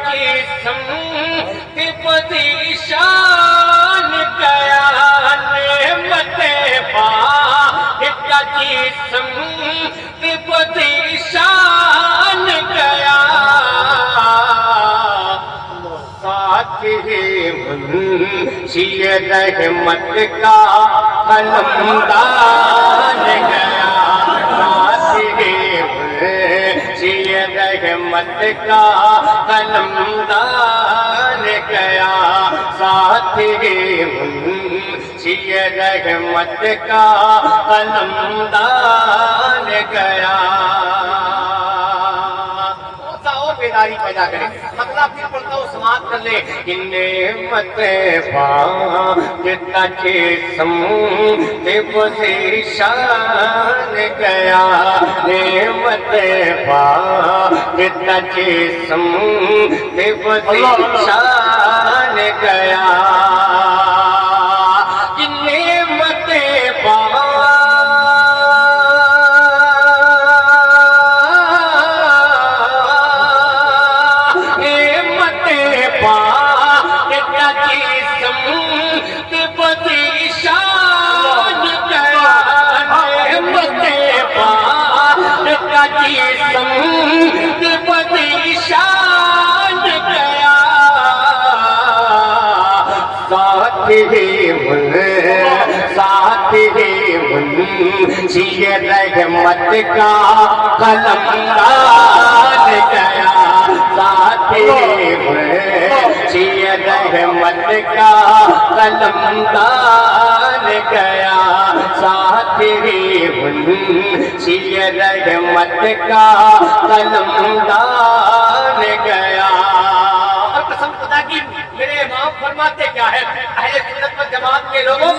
جسم کی پوزیشن گیا نعمت پاک کا جسم کی پوزیشن گیا ساتھ ہی منشی رحمت کا قلمدان گیا ساتھ ہی منشی رحمت کا قلمدان گیا ساتھ ہی منشی رحمت کا قلمدان گیا بیداری پیدا کرے مطلب پھر پڑھتا ہوں سماعت کر لے کہ نعمت پاک کا جسم کی پوزیشن گیا نعمت پاک کا جسم کی پوزیشن گیا کہ نعمت پاک ساتھ ہی منشی رحمت کا قلمدان گیا ساتھ ہی منشی رحمت کا قلمدان گیا ساتھ ہی منشی رحمت کا قلمدان گیا اور قسم خدا کی میرے امام فرماتے کیا ہے اہل سنت و جماعت کے لوگوں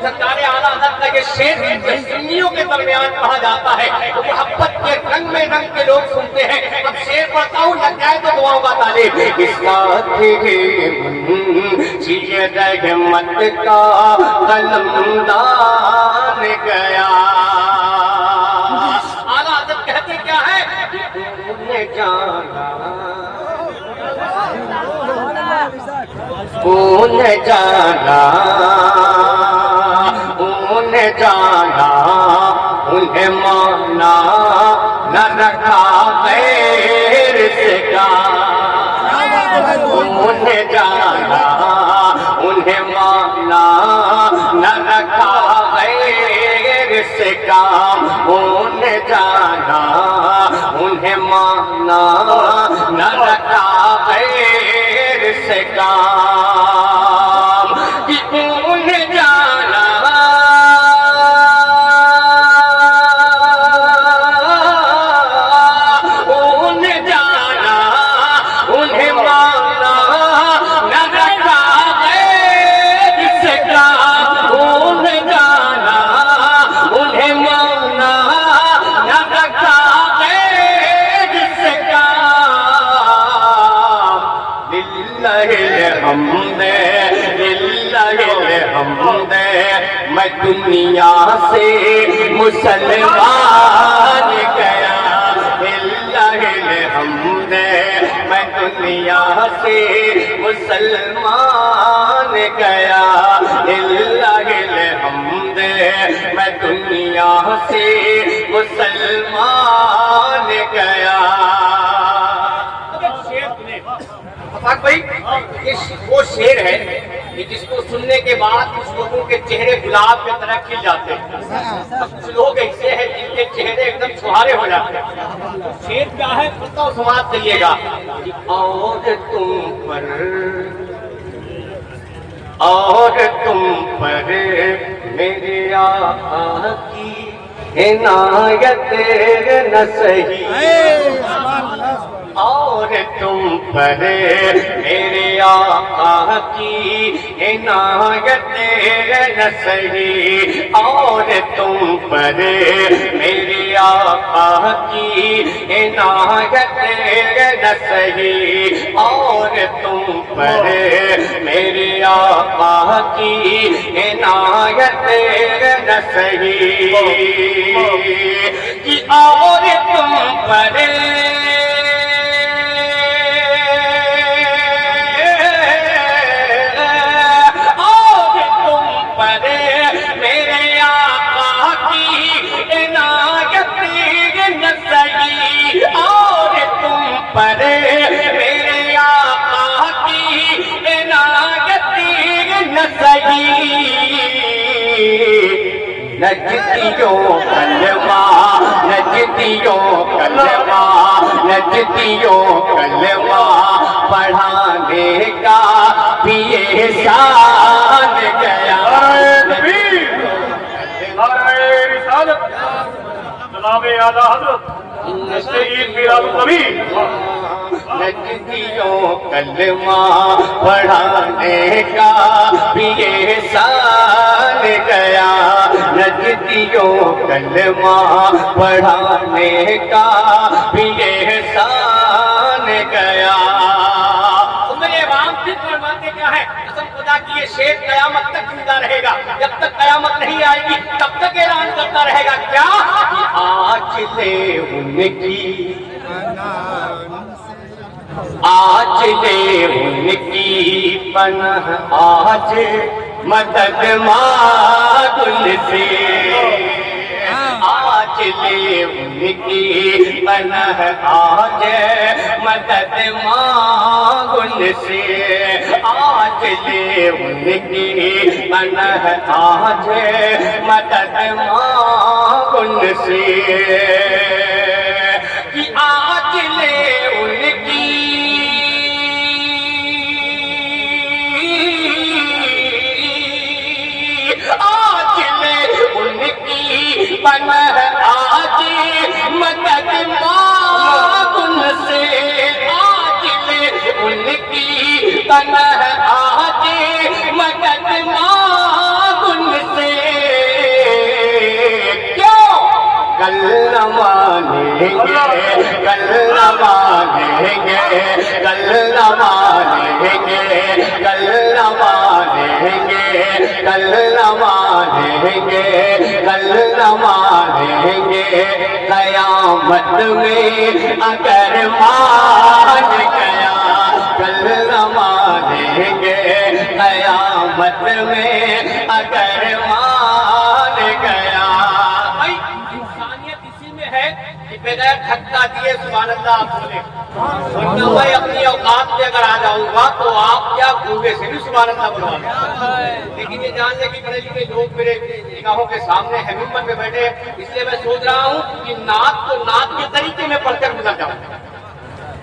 سرکار اعلیٰ حضرت کا یہ شعر سنیوں کے درمیان کہا جاتا ہے تو محبت کے رنگ میں رنگ کے لوگ سنتے ہیں اب شعر پڑھتا ہوں لگ جائے تو دعاؤں کا طالب اس ساتھ ہی منشی رحمت کا قلمدان گیا اعلیٰ حضرت کہتے کیا ہے انہیں جانا انہیں جانا انہیں مانا نہ رکھا غیر سے کا انہیں جانا انہیں مانا نہ رکھا غیر سے کام انہیں جانا انہیں مانا نہ رکھا غیر سے کام کہ انہیں جانا انہیں جانا انہیں مانا نہ رکھا غیر سے کام انہیں جانا انہیں مانا نہ رکھا غیر سے کام للہ الحمد میں دنیا سے مسلمان گیا للہ الحمد میں دنیا سے مسلمان گیا للہ الحمد میں دنیا سے مسلمان گیا افاق بھائی یہ وہ شعر ہے کہ جس کو سننے کے بعد کچھ لوگوں کے چہرے گلاب کی طرح کھل جاتے ہیں کچھ لوگ ایسے ہیں جن کے چہرے ایک دم چھوہارے ہو جاتے ہیں شعر کیا ہے پتہ و سماعت کریے گا اور تم پر میرے آقا کی عنایت نہ سہی اور تم پر میرے آقا کی عنایت نہ سہی اور تم پر میرے آقا کی عنایت نہ سہی اور تم پر میرے آقا کی عنایت نہ سہی کہ اور تم پر پر میرے آقا کی عنایتی نہ سہی نجدیوں کلمہ نجدیوں کلمہ نجدیوں کلمہ پڑھانے کا بھی احسان گیا جناب اعلیٰ حضرت سید میراد النبی نجدیوں کلمہ پڑھانے کا بھی احسان گیا نجدیوں کلمہ پڑھانے کا بھی احسان گیا میرے امام سے فرماتے کیا ہے قسم خدا کی یہ شعر قیامت تک زندہ رہے گا جب تک قیامت نہیں آئے گی تب تک اعلان کرتا رہے گا کیا آج لے ان کی آج لے ان کی پناہ آج مدد مانگ ان سے آج لے ان کی پناہ آج مدد مانگ ان سے آج لے ان کی پناہ آج مدد مانگ ان سے کہ آج لے ان کی آج لے ان کی پناہ آج مدد مانگ ان سے آج لے ان کی پناہ آج مدد مانگ ان سے کیوں کل نہ مانیں گے کل نہ مانیں گے کل نہ مانیں گے کل نہ مانیں گے کل نہ مانیں گے کل نہ مانیں گے قیامت میں اگر مان گیا کل نہ مانیں گے قیامت میں اگر مان گیا انسانیت اسی میں ہے کہ بغیر دھکا دیے سبحان اللہ آپ بولے ورنہ میں اپنی اوقات میں اگر آ جاؤں گا تو آپ کیا گونگے سے بھی سبحان اللہ بلوا لیں لیکن یہ جان لے کہ بڑے لکھے لوگ میرے نگاہوں کے سامنے ہے ممبر میں بیٹھے اس لیے میں سوچ رہا ہوں کہ نعت تو نعت کے طریقے میں پڑھ کر گزر جاؤں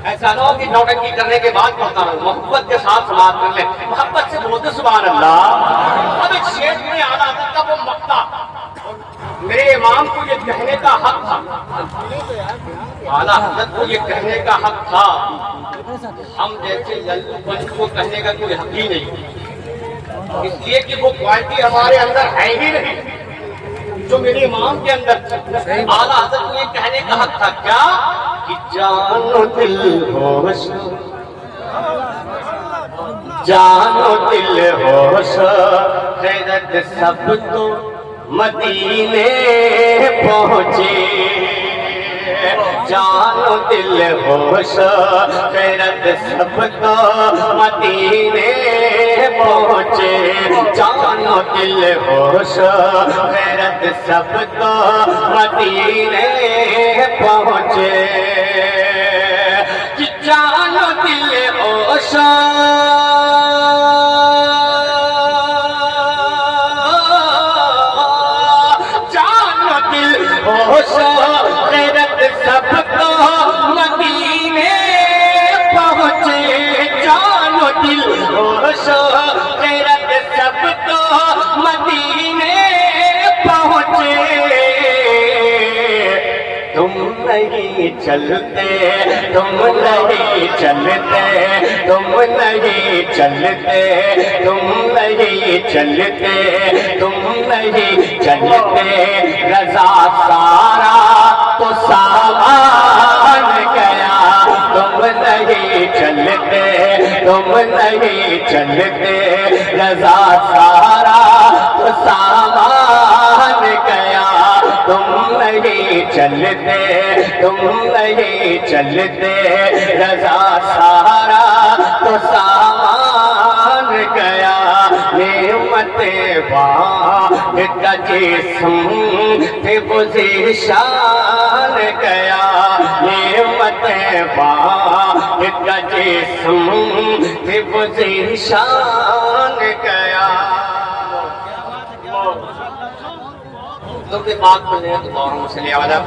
ایسا نہ ہو کہ نوٹنکی کرنے کے بعد پڑھتا رہوں محبت کے ساتھ سماعت کر لیں محبت سے بولتے سبحان اللہ اب ایک شیخ میں اعلیٰ حضرت کا وہ مقطع میرے امام کو یہ کہنے کا حق تھا اعلیٰ حضرت کو یہ کہنے کا حق تھا ہم جیسے للو پنچ کو کہنے کا کوئی حق ہی نہیں اس لیے کہ وہ کوالٹی ہمارے اندر ہے ہی نہیں جو میرے امام کے اندر اعلیٰ حضرت کو یہ کہنے کا حق تھا کیا کہ جان و دل ہوش جان و دل ہوش خیرت سب تو مدینے پہنچے جان و دل ہوش خیرت سب تو مدینے پہنچے جان و دل ہوش خیرت سب تو مدینے پہنچے کہ جان و دل ہوش غیرت سب کو مدینے پہنچے جان و دل ہوش غیرت سب کو مدینے پہنچے تم نہیں چلتے تم نہیں چلتے تم نہیں چلتے تم نہیں چلتے تم نہیں چلتے رضا سارا تو سامان گیا تم نہیں چلتے تم نہیں چلتے رضا سارا تو سامان گیا تم نہیں چلتے تم نہیں چلتے رضا سارا تو سامان گیا نعمت بان کا جسم پہ وہ ذیشان گیا نعمت بان کا جسم پہ وہ ذیشان گیا تو کہ بات بولے تو بہت مسئلے والا